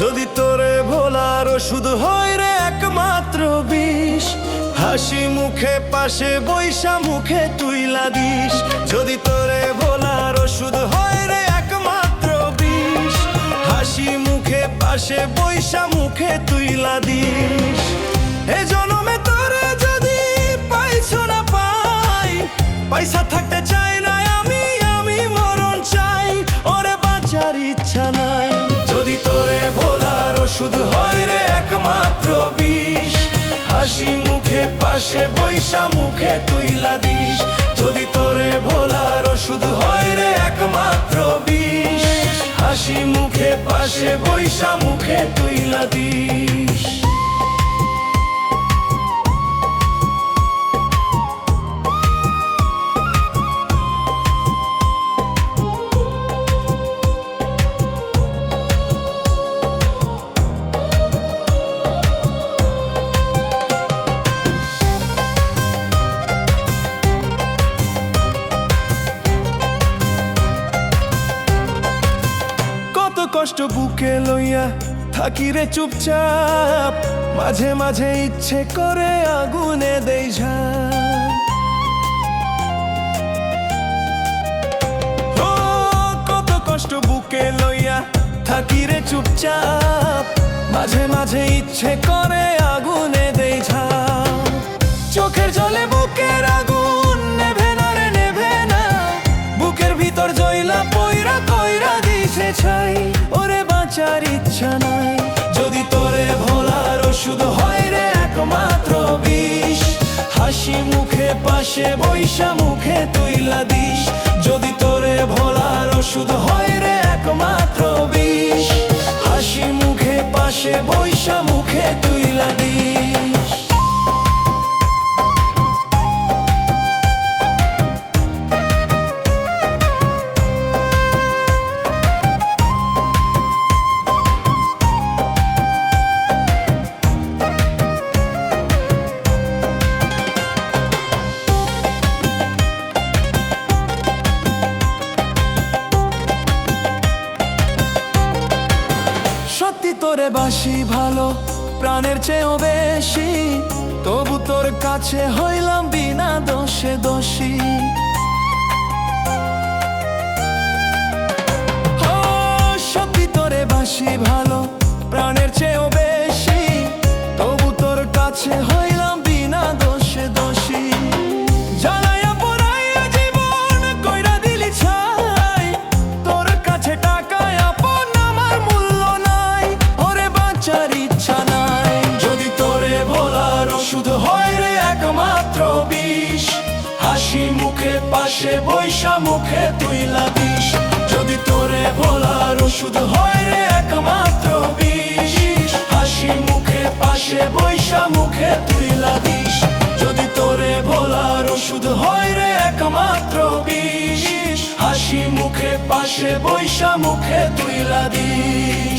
যদি তোরে ভোলার ওষুধ হয় রে একমাত্র বিষ, হাসি মুখে পাশে বৈশা মুখে তুইলা দিস। যদি তোরে ভোলার ওষুধ হয় রে একমাত্র বিষ, হাসি মুখে পাশে বৈশা মুখে তুইলা দিস। এ জনমে তোরে যদি পাইছো না পাই, পয়সা থাকতে চাই না আমি মরণ চাই, ওরে বাঁচার ইচ্ছা নাই। যদি তোরে ভোলার ওষুধ হয় রে একমাত্র বিষ, হাসি মুখে পাশে বৈশা মুখে তুইলা দিস। যদি তোরে ভোলার ওষুধ হয় রে একমাত্র বিষ, হাসি মুখে পাশে বৈশা মুখে তুইলা দিস। কষ্ট বুকে লইয়া থাকি রে চুপচাপ, মাঝে মাঝে ইচ্ছে করে আগুনে দেই ঝাঁপ। ও কত কষ্ট বুকে লইয়া থাকি রে চুপচাপ, মাঝে মাঝে ইচ্ছে করে আগুনে দেই ঝাঁপ। চোখের জলে বুকের আগুন নেভে না রে নেভে না, বুকের ভিতর জইলা পয়রা কইরা দিছে ছাই, ওরে বাঁচার ইচ্ছা নাই। যদি তোরে ভোলার ওষুধ হয় রে একমাত্র বিষ, হাসি মুখে পাশে বৈশা মুখে তুইলা দিস। যদি তোরে ভোলার ওষুধ হয় রে একমাত্র বিষ, হাসি মুখে পাশে বৈশা মুখে তুইলা দিস। সত্যি তোরে বাসি ভালো প্রাণের চেয়েও বেশি, তবু তোর কাছে হইলাম বিনা দোষে দোষী। ও সত্যি তোরে বাসি ভালো প্রাণের চেয়েও বেশি, তবু তোর কাছে হইলাম বিনা দোষে দোষী। জ্বালাইয়া পোড়াইয়া জীবন কইরা দিলি ছাই, তোর কাছে টাকায় আপন আমার মূল্য নাই, ওরে বাঁচার ইচ্ছা নাই। যদি তোরে ভোলার ওষুধ হয় রে একমাত্র বিষ, হাসি মুখে পাশে বৈশা মুখে তুইলা দিস। যদি তোরে ভোলার ওষুধ হয় রে একমাত্র বিষ, হাসি মুখে পাশে বৈশা মুখে তুইলা দিস। যদি তোরে ভোলার ওষুধ হয় রে একমাত্র বিষ, হাসি মুখে পাশে বৈশা মুখে তুইলা দিস।